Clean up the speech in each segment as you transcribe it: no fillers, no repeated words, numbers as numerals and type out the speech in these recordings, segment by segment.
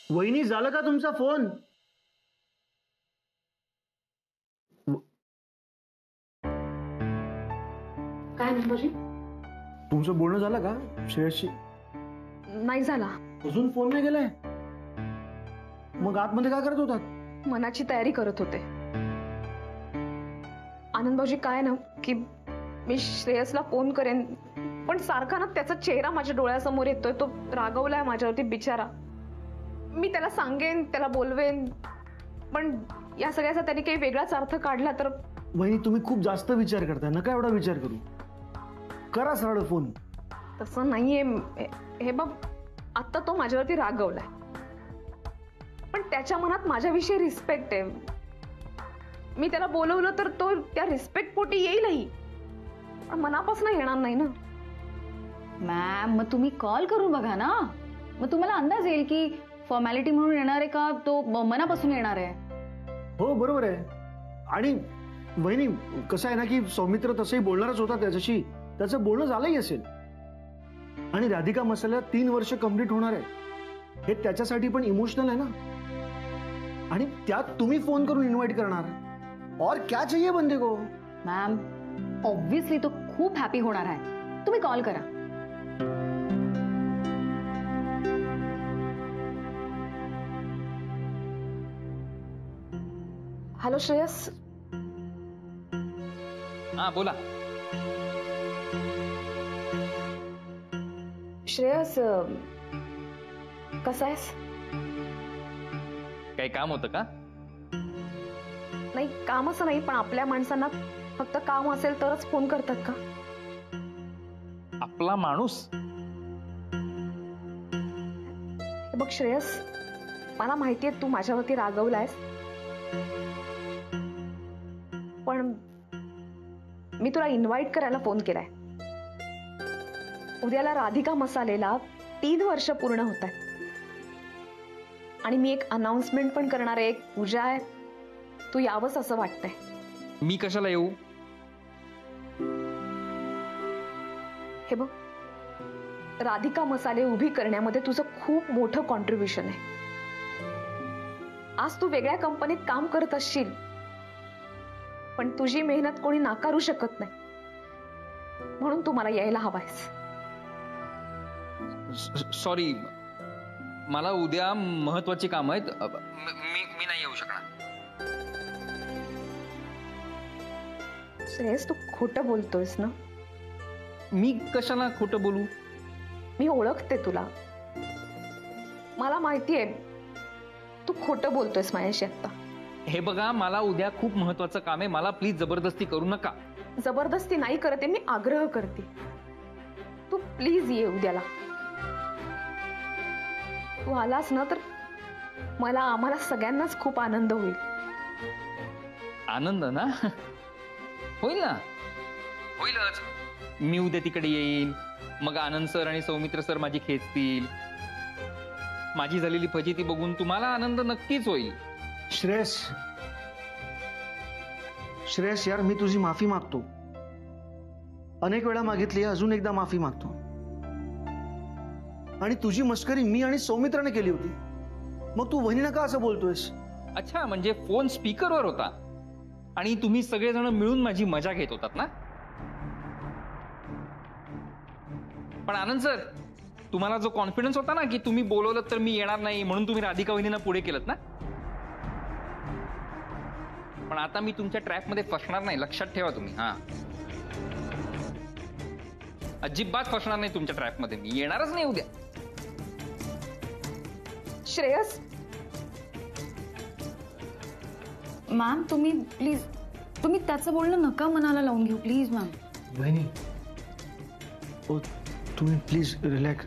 वहिनी झालं का तुमचा फोन? काय नंबरजी? तुमचं बोलणं झालं का श्रेयसशी? नाही झाला. अजून फोन नाही गेलाय? मग आतमध्ये काय करत होतात? मनाची तयारी करत होते. आनंद भाऊजी काय ना की मी श्रेयसला फोन करेन, पण सारखा ना त्याचा चेहरा माझ्या डोळ्यासमोर येतोय. तो रागवलाय माझ्यावरती बिचारा. मी त्याला सांगेन, त्याला बोलवेन, पण या सगळ्याचा त्याने काही वेगळाच अर्थ काढला तर. वहिनी तुम्ही खूप जास्त विचार करताय, नका एवढा विचार करू. करा सरळ फोन. तसं नाहीये. हे बघ, आता तो माझ्यावरती रागवलाय, पण त्याच्या मनात माझ्याविषयी रिस्पेक्ट आहे. मी त्याला बोलवलं तर तो त्या रिस्पेक्ट पोटी येईलही, पण मनापासून येणार नाही ना. मॅम, मग तुम्ही कॉल करून बघा ना, मग तुम्हाला अंदाज येईल की फॉर्मॅलिटी म्हणून येणार आहे का तो मनापासून येणार आहे. हो बरोबर आहे. आणि वहिनी कसं आहे ना की सौमित्र तसंही बोलणारच होता त्याच्याशी, त्याचं बोलणं झालंही असेल. आणि राधिका मसाला 3 वर्ष कंप्लीट होणार आहे, हे त्याच्यासाठी पण इमोशनल आहे ना. आणि त्यात तुम्ही फोन करून इन्व्हाइट करणार, और क्या चाहिए बंदे को. मॅम, ऑब्व्हियसली तो खूप हॅपी होणार आहे. तुम्ही कॉल करा. हॅलो श्रेयस. हा बोला. श्रेयस, कसा आहेस? काही काम होतं का? नाही, काम असं नाही, पण आपल्या माणसांना फक्त काम असेल तरच फोन करतात का? आपला माणूस? हे बघ श्रेयस, मला माहितीये तू माझ्यावरती रागवलायस, पण मी तुला इन्व्हाइट करायला फोन केलाय. उद्याला राधिका मसालेला 3 वर्ष पूर्ण होत आहेत, आणि मी एक अनाउन्समेंट पण करणार आहे, एक पूजा आहे. तू यावंस असं वाटतंय. मी कशाला येऊ? हे बघ, राधिका मसाले उभी करण्यामध्ये तुझं खूप मोठं कॉन्ट्रीब्युशन आहे. आज तू वेगळ्या कंपनीत काम करत असशील, पण तुझी मेहनत कोणी नाकारू शकत नाही, म्हणून तू मला यायला हवायस. सॉरी, मला उद्या महत्वाची काम आहेत. मी नाही येऊ शकणार. श्रेयस, तू खोटं बोलतोयस ना? मी कशाला खोटं बोलू? मी ओळखते तुला. मला माहितीये तू खोटं बोलतोयस माझ्याशी आता. हे बघा, मला उद्या खूप महत्वाचं काम आहे. मला प्लीज जबरदस्ती करू नका. जबरदस्ती नाही करते, मी आग्रह करते. तू प्लीज ये उद्याला. तू आलास ना तर आम्हाला सगळ्यांनाच खूप आनंद होईल. आनंद ना? होईल ना, होईलच. मी उद्या तिकडे येईल, मग आनंद सर आणि सौमित्र सर माझी खेचतील. माझी झालेली फजिती बघून तुम्हाला आनंद नक्कीच होईल. श्रेयस, श्रेयस यार, मी तुझी माफी मागतो. अनेक वेळा मागितली, अजून एकदा माफी मागतो. आणि तुझी मस्करी मी आणि सौमित्राने केली होती, मग तू वहिनीला का असं बोलतोयस? अच्छा, म्हणजे फोन स्पीकरवर होता आणि तुम्ही सगळेजण मिळून माझी मजा घेत होतात ना? पण आनंद सर, तुम्हाला जो कॉन्फिडन्स होता ना की तुम्ही बोलवलं तर मी येणार नाही, म्हणून तुम्ही राधिका वहिनींना पुढे केलं ना. पण आता मी तुमच्या ट्रॅपमध्ये फसणार नाही, लक्षात ठेवा तुम्ही. हा, अजिबात फसणार नाही तुमच्या ट्रॅपमध्ये. मी येणारच नाही उद्या. श्रेयस. मॅम, तुम्ही प्लीज, तुम्ही त्याचं बोलणं नका मनाला लावून घेऊ प्लीज. मॅम, वहिनी, ओ तुम्ही please relax.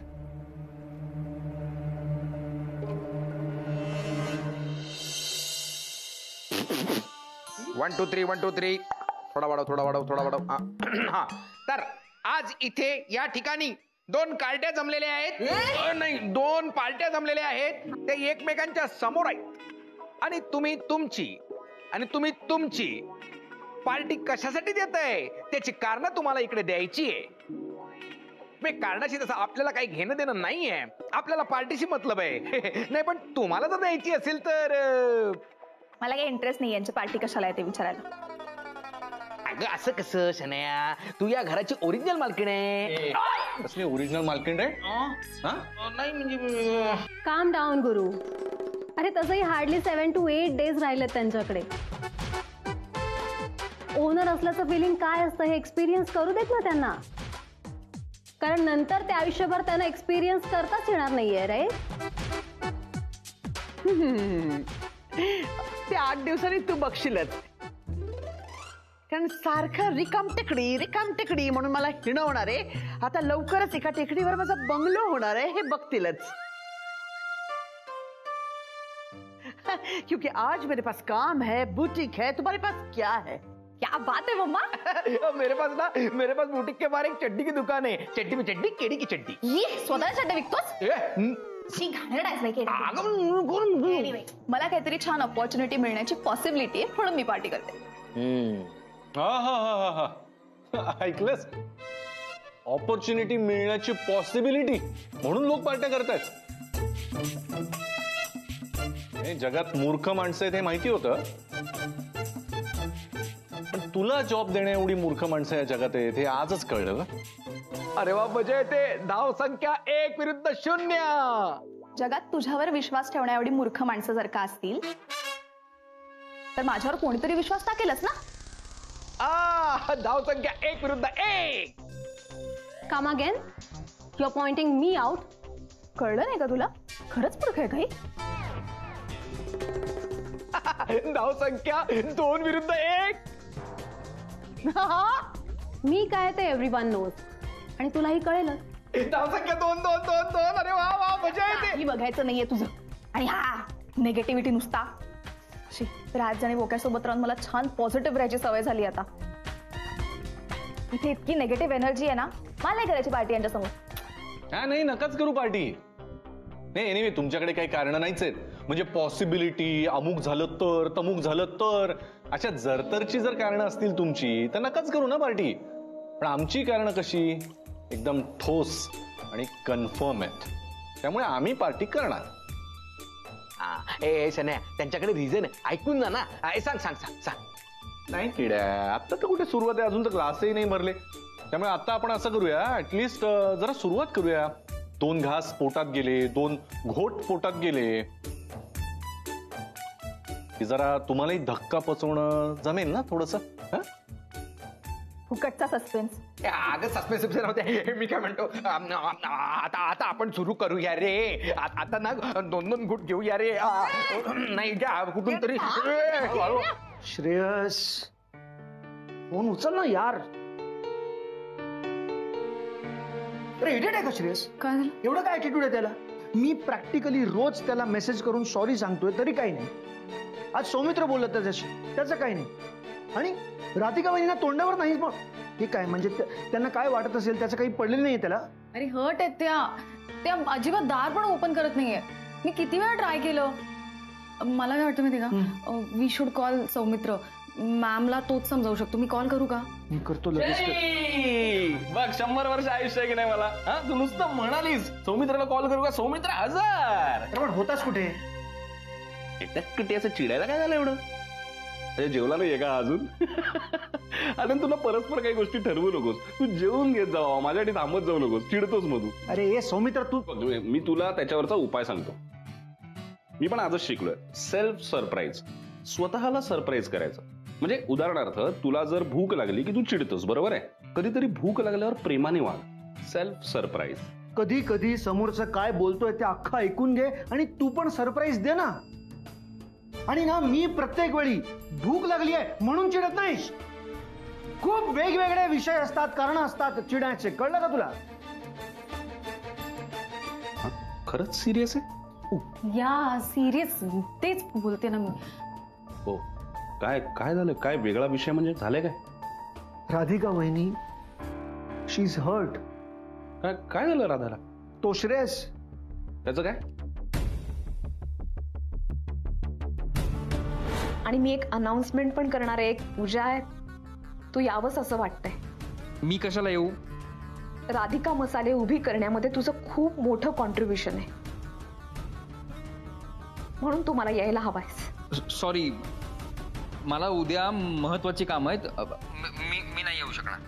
One two three. थोडा वाढव. हा, तर आज इथे या ठिकाणी 2 कार्ट्या जमलेल्या आहेत. नाही, 2 पार्ट्या जमलेल्या आहेत. ते एकमेकांच्या समोर आहेत, आणि तुम्ही तुमची पार्टी कशासाठी देताय त्याची कारण तुम्हाला इकडे द्यायची आहे. कार्डाशी तसं आपल्याला काही घेणं देणं नाहीये, आपल्याला पार्टीशी मतलब आहे. नाही पण तुम्हाला जर द्यायची असेल तर मला काही इंटरेस्ट नाही यांची पार्टी कशाला आहे ते विचारायला. अगं असं कसं शनया, तू या घराची ओरिजिनल मालकीण आहे. कसली ओरिजिनल मालकीण रे? नाही म्हणजे काम डाऊन गुरु. अरे तसंही हार्डली 7 to 8 days राहिलेत त्यांच्याकडे. ओनर असल्याचं फिलिंग काय असतं हे एक्सपिरियन्स करू देत ना त्यांना, कारण नंतर ते आयुष्यभर त्यांना एक्सपिरियन्स करताच येणार नाहीये रे. ते 8 दिवसांनी तू बघशीलच, कारण सारखं रिकाम टेकडी म्हणून मला हिणवणार आहे. आता लवकरच एका टेकडीवर माझा बंगलो होणार आहे हे बघतीलच. क्योंकि आज मेरे पास काम है, बुटीक है. तुम्हारे पास क्या है? क्या बात है मम्मा. मेरे पास बुटीक के बाहर एक चड्डी की दुकान है. चड्डी में चड्डी, केडी की चड्डी. ये स्वतःला चड्डा विकतोस? मला काहीतरी छान अपॉर्च्युनिटी मिळण्याची पॉसिबिलिटी आहे म्हणून मी पार्टी करते. हा ऐकलंस, ऑपॉर्च्युनिटी मिळण्याची पॉसिबिलिटी म्हणून लोक पार्ट्या करतात. जगात मूर्ख माणसं आहेत हे माहिती होतं, पण तुला जॉब देण्या एवढी मूर्ख माणसं या जगात आहेत हे आजच कळलं. अरे वा, मजा येते. धाव संख्या 1 विरुद्ध 0. जगात तुझ्यावर विश्वास ठेवण्या एवढी मूर्ख माणसं जर का असतील तर माझ्यावर कोणीतरी विश्वास टाकेलच ना. धाव संख्या 1 विरुद्ध 1. Come again. You are pointing me out. कळलं नाही का तुला? खरंच मूर्ख आहे काही. धाव संख्या 2 विरुद्ध 1. मी काय ते एव्हरीवन नोज, आणि तुलाही कळेलच. धाव संख्या 2 2 2 2. अरे वा वा, मजा येते. काही बघायचं नाहीये तुझं. आणि हा निगेटिव्हिटी नुसता. राज आणि बोक्यासोबत राहून मला छान पॉझिटिव्ह राहायची सवय झाली आता. इथे इतकी निगेटिव्ह एनर्जी आहे ना, मला नाही करायची पार्टी यांच्यासमोर. हा नाही, नकाच करू पार्टी. नाही एनिवे, तुमच्याकडे काही कारण नाहीच आहेत. म्हणजे पॉसिबिलिटी, अमुक झालं तर, तमुक झालं तर, अशा जरतरची जर कारणं असतील तुमची तर नकाच करू ना पार्टी. पण आमची कारणं कशी एकदम ठोस आणि कन्फर्म आहेत, त्यामुळे आम्ही पार्टी करणार. ए शन्या, त्यांच्याकडे रिझन ऐकून जा ना. सांग सांग सांग सांग. नाही किड्या, आता तर कुठे सुरुवात आहे, अजून तर ग्लासही नाही भरले. त्यामुळे आता आपण असं करूया, ऍटलिस्ट जरा सुरुवात करूया. 2 घास पोटात गेले, 2 घोट पोटात गेले की जरा तुम्हालाही धक्का पचवणं जमेल ना थोडस. फुकटचा सस्पेन्स. अगं सस्पेन्स नव्हते. मी काय म्हणतो, आता आपण सुरू करूया रे. आता ना 2-2 घुट घेऊया रे. नाही घ्या कुठून तरी. श्रेयस, फोन उचल ना यार. अरे इडियट आहे का श्रेयस? काय झालं? एवढं काय ऍटिट्यूड आहे त्याला? मी प्रॅक्टिकली रोज त्याला मेसेज करून सॉरी सांगतोय तरी काही नाही. आज सौमित्र बोलत त्याच्याशी, त्याचं काही नाही. आणि राधिका वहिनींना तोंडावर नाही. मग हे काय म्हणजे त्यांना काय वाटत असेल, त्याचं काही पडलेलं नाहीये त्याला. अरे हर्ट आहेत त्या अजिबात दार पण ओपन करत नाहीये. मी किती वेळा ट्राय केलं. मला काय वाटतं माहिती का, वी शुड कॉल सौमित्र. मॅमला तोच समजावू शकतो. मी कॉल करू का? मी करतो लगेच. बघ 100 वर्ष आयुष्य आहे की नाही मला. तू नुसतं म्हणालीस सौमित्राला कॉल करू का, सौमित्र हजर. पण होताच कुठे? कुठे असं चिडायला काय झालं एवढं? अरे जेवला नाहीये का अजून? आणि तुला परस्पर काही गोष्टी ठरवू नकोस. तू जेवून घेत जावा, माझ्यासाठी थांबत जाऊ नकोस. चिडतोस मग तू. अरे हे सौमित्र, तू मी तुला त्याच्यावरचा उपाय सांगतो. मी पण आजच शिकलोय. Self surprise. स्वतःला सरप्राईज करायचं. म्हणजे उदाहरणार्थ, तुला जर भूक लागली की तू चिडतोस, बरोबर आहे. कधीतरी भूक लागल्यावर प्रेमाने वाग. Self surprise. कधी कधी समोरचं काय बोलतोय ते अख्खं ऐकून घे आणि तू पण सरप्राईज दे ना. आणि ना, मी प्रत्येक वेळी भूक लागली आहे म्हणून चिडत नाही. खूप वेगवेगळे विषय असतात, कारण असतात चिडायचे. कळलं का तुला? खरंच सिरियस आहे? या सिरियस तेच बोलते ना मी. हो. काय काय झालं? काय वेगळा विषय म्हणजे झालंय काय? राधिका वहिनी, शी इज हर्ट. काय झालं राधाला? तो श्रेयस. त्याचं काय? आणि मी एक अनाउन्समेंट पण करणार आहे. एक पूजा आहे, तू यावंच असं वाटतंय. मी कशाला येऊ? राधिका मसाले उभी करण्यामध्ये तुझं खूप मोठं कॉन्ट्रीब्युशन आहे, म्हणून तू मला यायला हवायस. सॉरी, मला उद्या महत्वाची काम आहेत. मी नाही येऊ शकणार.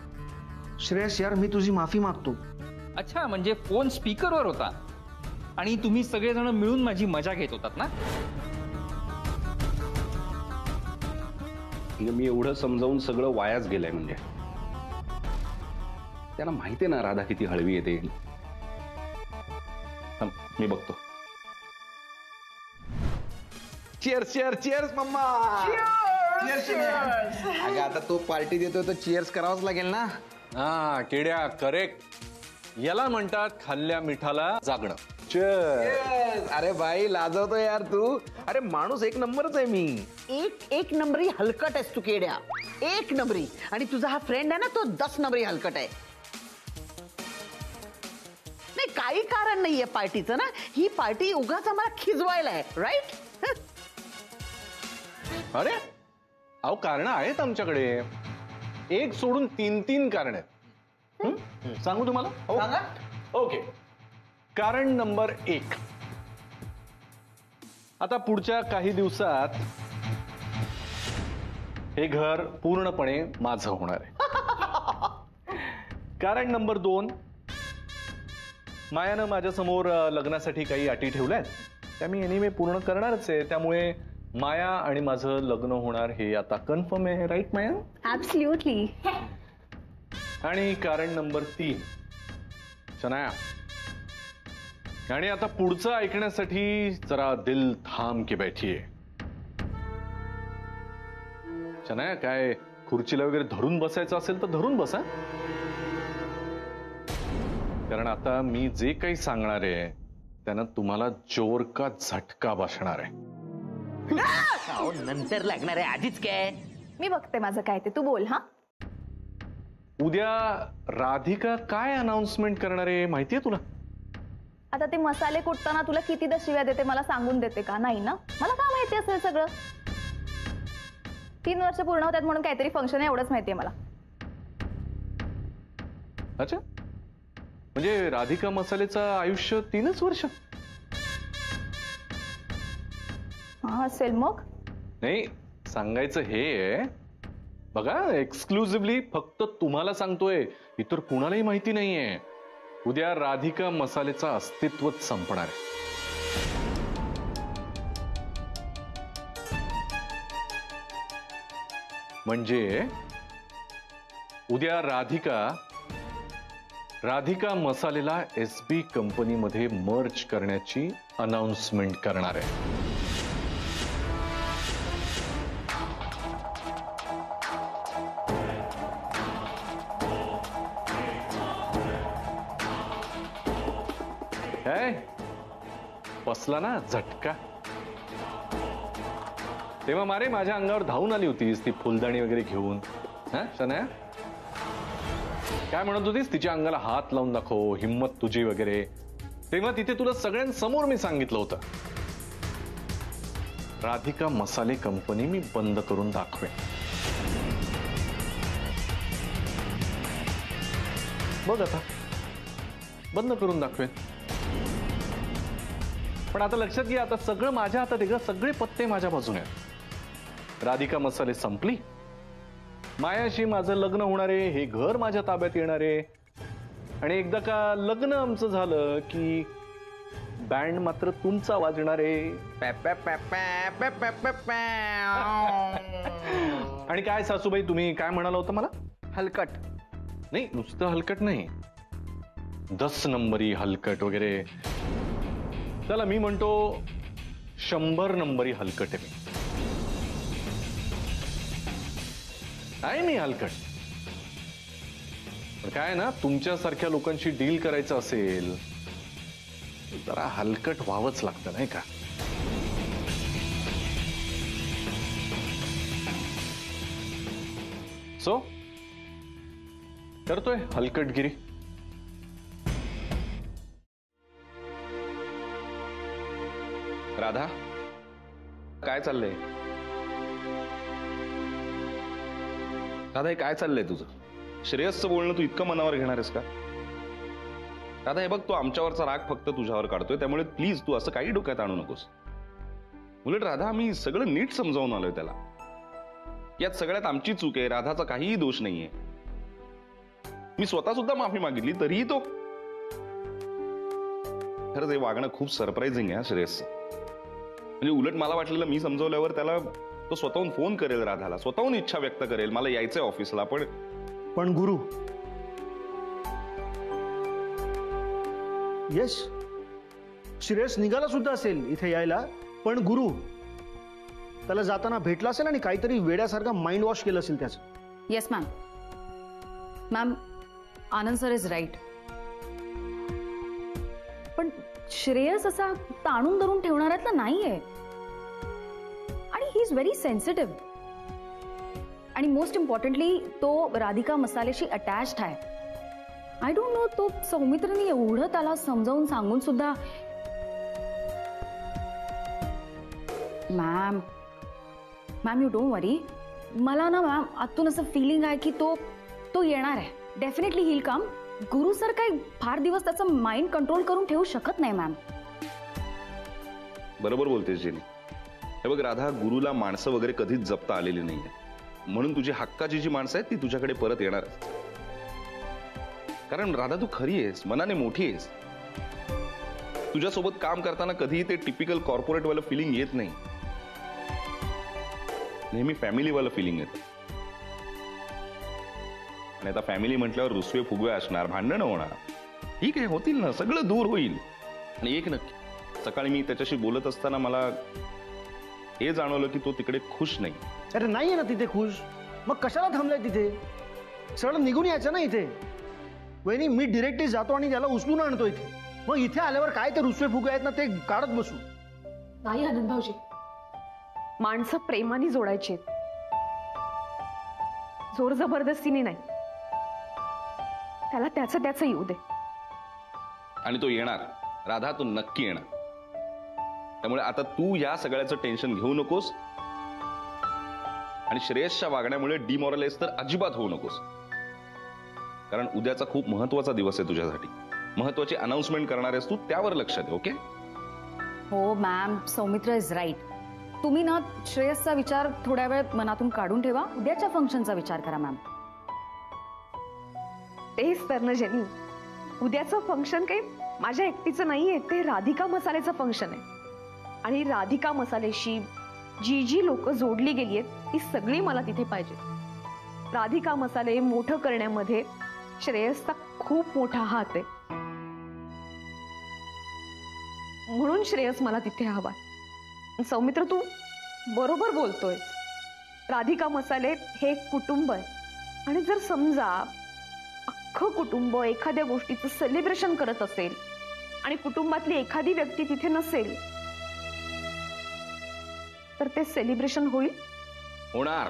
श्रेयस यार, मी तुझी माफी मागतो. अच्छा, म्हणजे फोन स्पीकरवर होता आणि तुम्ही सगळेजण मिळून माझी मजा घेत होतात ना? मी एवढं समजावून सगळं वायाच गेलंय. म्हणजे त्यांना माहितीये ना राधा किती हळवी येते. मी बघतो. Cheers cheers cheers mamma. अगं आता तो पार्टी देतोय तर चिअर्स करावंच लागेल ना. हा किड्या, करेक्ट. याला म्हणतात खाल्ल्या मिठाला जागणं. अरे भाई लाजवतो यार तू. अरे माणूस एक नंबरच आहे मी. एक नंबरी हलकट आहेस तू केड्या, एक नंबरी. आणि तुझा हा फ्रेंड आहे ना, तो 10 नंबरी हलकट आहे. नाही, काही कारण नाहीये पार्टीचं ना. ही पार्टी उगाच आम्हाला खिजवायला आहे, राईट? अरे अहो, कारण आहेत आमच्याकडे. एक सोडून 3 कारण आहेत. सांगू तुम्हाला? सांगा. ओके. कारण नंबर 1, आता पुढच्या काही दिवसात हे घर पूर्णपणे माझं होणार आहे. कारण नंबर 2, मायानं माझ्यासमोर लग्नासाठी काही अटी ठेवल्यात, त्या मी एनिवे पूर्ण करणारच आहे. त्यामुळे माया आणि माझं लग्न होणार हे आता कन्फर्म आहे. राईट माया? ऍब्सल्युटली. आणि कारण नंबर 3, शनाया, आणि आता पुढचं ऐकण्यासाठी जरा दिल थांब के बैठिये. शनाया, काय खुर्चीला वगैरे धरून बसायचं असेल तर धरून बसा. कारण आता मी जे काही सांगणार आहे त्यानं तुम्हाला जोर का झटका बसणार आहे. नंतर लागणार आहे, आधीच काय. मी बघते माझं काय ते, तू बोल. हा, उद्या राधिका काय अनाउन्समेंट करणार आहे माहितीये तुला? आता ते मसाले कुटताना तुला कितीदा शिव्या देते मला सांगून देते का? नाही ना, मला काय माहिती असेल सगळं. 3 वर्ष पूर्ण होतात म्हणून काहीतरी फंक्शन आहे एवढंच माहितीये मला. अच्छा, म्हणजे राधिका मसालेचं आयुष्य 3च वर्ष? हा असेल मग. नाही, सांगायचं हे आहे बघा, एक्सक्लुसिव्हली फक्त तुम्हाला सांगतोय, इतर कुणालाही माहिती नाहीये. उद्या राधिका मसालेचं अस्तित्वच संपणार आहे. म्हणजे उद्या राधिका मसालेला SB कंपनीमध्ये मर्ज करण्याची अनाउन्समेंट करणार आहे. काय बसला ना झटका? तेव्हा मारे माझ्या अंगावर धावून आली होतीस ती फुलदाणी वगैरे घेऊन. हा शनाया, काय म्हणत होतीस? तिच्या अंगाला हात लावून दाखव, हिम्मत तुझी वगैरे. तेव्हा तिथे तुला सगळ्यांसमोर मी सांगितलं होतं, राधिका मसाले कंपनी मी बंद करून दाखवेन. बघ आता, बंद करून दाखवेन. पण आता लक्षात घ्या, आता सगळं माझ्या हातात आहे ग. सगळे पत्ते माझ्या बाजूने आहेत. राधिका मसाले संपली, मायाशी माझं लग्न होणार आहे, हे घर माझ्या ताब्यात येणार आहे. आणि एकदा का लग्न आमचं झालं की बँड मात्र तुमचा वाजणार आहे. आणि काय सासूबाई, तुम्ही काय म्हणाला होता मला? हलकट नाही, नुसतं हलकट नाही, 10 नंबरी हलकट वगैरे. चला मी म्हणतो 100 नंबरी हलकट आहे मी. आहे मी हलकट. पण काय ना, तुमच्यासारख्या लोकांशी डील करायचं असेल जरा हलकट व्हावंच लागतं, नाही का? सो करतोय हलकटगिरी. राधा, काय चाललंय? राधा, हे काय चाललंय तुझं? श्रेयसचं बोलणं तू इतकं मनावर घेणार आहेस का? राधा हे बघ, तू आमच्यावरचा राग फक्त तुझ्यावर काढतोय, त्यामुळे प्लीज तू असं काही डोक्यात आणू नकोस. उलट राधा, आम्ही सगळं नीट समजावून आलोय त्याला. यात सगळ्यात आमची चूक आहे, राधाचा काहीही दोष नाहीये. मी स्वतः सुद्धा माफी मागितली तरीही तो. खरंच हे वागणं खूप सरप्राइझिंग आहे श्रेयस. म्हणजे उलट मला वाटलेलं मी समजवल्यावर त्याला तो स्वतःहून फोन करेल राधाला, स्वतःहून इच्छा व्यक्त करेल मला यायचंय ऑफिसला. पण गुरु, येस, श्रेयस निघाला सुद्धा असेल इथे यायला, पण गुरु त्याला जाताना भेटला असेल आणि काहीतरी वेड्यासारखा माइंड वॉश केलं असेल त्याचं. Yes ma'am. Ma'am, Anand sir is right. पण श्रेयस असा ताणून धरून ठेवणाऱ्यातला नाहीये आणि ही इज व्हेरी सेन्सिटिव्ह. आणि मोस्ट इम्पॉर्टंटली तो राधिका मसालेशी अटॅच्ड आहे. आय डोंट नो, तो सौमित्रने एवढं त्याला समजावून सांगून सुद्धा. Ma'am you don't worry. मला ना मॅम आतून असं फिलिंग आहे की तो येणार आहे. Definitely he will come. Guru sir काही फार दिवस त्याचं माइंड कंट्रोल करून ठेवू शकत नाही मॅम. बरोबर बोलतेस जेनी. हे बघ राधा, गुरुला माणसं वगैरे कधीच जपता आलेली नाहीये, म्हणून तुझी हक्काची जी माणसं आहेत ती तुझ्याकडे परत येणार. कारण राधा, तू खरी आहेस, मनाने मोठी आहेस. तुझ्यासोबत काम करताना कधीही ते टिपिकल कॉर्पोरेट वालं फिलिंग येत नाही. नेहमी फॅमिली वालं फिलिंग येतं. आणि आता फॅमिली म्हटल्यावर रुसवे फुगवे असणार, भांडणं होणार. ठीक आहे, होतील ना, सगळं दूर होईल. आणि एक नक्की, सकाळी मी त्याच्याशी बोलत असताना मला हे जाणवलं की तो तिकडे खुश नाही. अरे नाहीये ना तिथे खुश, मग कशाला थांबलाय तिथे? सरळ निघून यायचं ना इथे. वहिनी, मी डिरेक्टली जातो आणि त्याला उचलून आणतो इथे. मग इथे आल्यावर काय ते रुसवे फुगे आहेत ना ते काढत बसू. नाही आनंद भाऊजी, माणसं प्रेमाने जोडायची, जोर जबरदस्तीने नाही. त्याला त्याचं येऊ दे. आणि तो येणार राधा, तो नक्की येणार. त्यामुळे आता तू या सगळ्याचं टेन्शन घेऊ नकोस आणि श्रेयसच्या वागण्यामुळे डिमॉरलाइज तर अजिबात होऊ नकोस. कारण उद्याचा खूप महत्वाचा दिवस आहे तुझ्यासाठी. महत्वाची अनाउन्समेंट करणार आहेस तू, त्यावर लक्ष दे. ओके? हो मॅम, सौमित्र इज राईट. तुम्ही ना श्रेयसचा विचार थोड्या वेळ मनातून काढून ठेवा. उद्याच्या फंक्शनचा विचार करा मॅम. तेच तर ना जेनी, उद्याचं फंक्शन काही माझ्या एकटीचं नाहीये, ते राधिका मसालेचं फंक्शन आहे. आणि राधिका मसालेशी जी लोक जोडली गेली आहेत ती सगळी मला तिथे पाहिजे. राधिका मसाले मोठं करण्यामध्ये श्रेयसचा खूप मोठा हात आहे. म्हणून श्रेयस मला तिथे हवा. सौमित्र, तू बरोबर बोलतोय. राधिका मसाले हे एक कुटुंब आहे. आणि जर समजा अख्खं कुटुंब एखाद्या गोष्टीचं सेलिब्रेशन करत असेल आणि कुटुंबातली एखादी व्यक्ती तिथे नसेल, तर ते सेलिब्रेशन होईल? होणार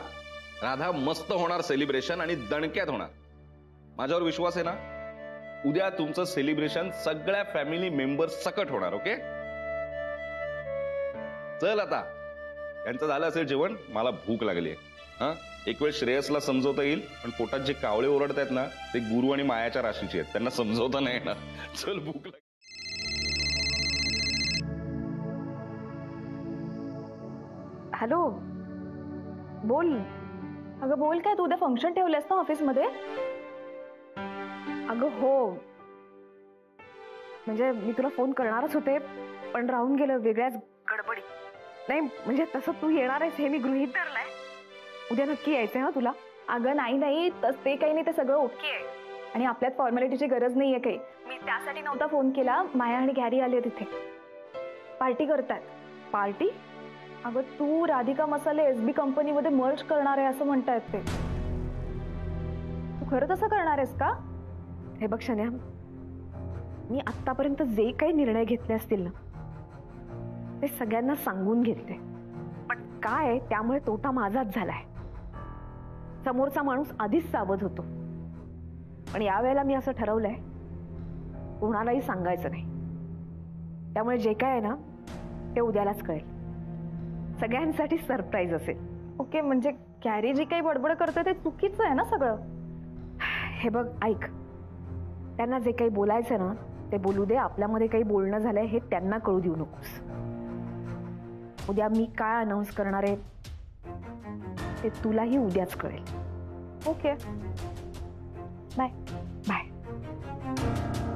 राधा, मस्त होणार सेलिब्रेशन आणि दणक्यात होणार. माझ्यावर विश्वास आहे ना? उद्या तुमचं सेलिब्रेशन सगळ्या फॅमिली मेंबर्स सकट होणार. ओके? चल आता, यांचं झालं असेल जेवण, मला भूक लागली आहे. हा, एक वेळ श्रेयसला समजवता येईल, पण पोटात जे कावळे ओरडत आहेत ना ते गुरु आणि मायाच्या राशीचे आहेत, त्यांना समजवता नाही येणार. चल, भूक लागली. हॅलो, बोल. अगं बोल, काय तू उद्या फंक्शन ठेवलंस ना ऑफिसमध्ये? अगं हो, म्हणजे मी तुला फोन करणारच होते, पण राहून गेलं वेगळ्याच गडबडी. नाही म्हणजे तसं तू येणार आहेस हे मी गृहीत धरलंय. उद्या नक्की यायचंय ना तुला? अगं नाही, ते काही नाही, ते सगळं ओके आहे. आणि आपल्यात फॉर्मॅलिटीची गरज नाहीये काही. मी त्यासाठी नव्हता फोन केला. माया आणि गॅरी आले तिथे, पार्टी करतात. पार्टी? अगं तू राधिका मसाले SB कंपनीमध्ये मर्ज करणार आहे असं म्हणतायत ते. तू खरं तसं करणार आहेस का? हे बघ शन्या, मी आतापर्यंत जे काही निर्णय घेतले असतील ना ते सगळ्यांना सांगून घेतले. पण काय, त्यामुळे तोटा माझाच झालाय. समोरचा माणूस आधीच सावध होतो, पण यावेळेला मी असं ठरवलंय कोणालाही सांगायचं नाही. त्यामुळे जे काय आहे ना ते उद्यालाच कळेल. सगळ्यांसाठी सरप्राईज असेल. ओके, म्हणजे कॅरी जी काही बडबड करते ते चुकीचं आहे ना सगळं? हे बघ, ऐक, त्यांना जे काही बोलायचं ना ते बोलू दे. आपल्यामध्ये काही बोलणं झालंय हे त्यांना कळू देऊ नकोस. उद्या मी काय अनाऊन्स करणार आहे ते तुलाही उद्याच कळेल. Okay bye bye.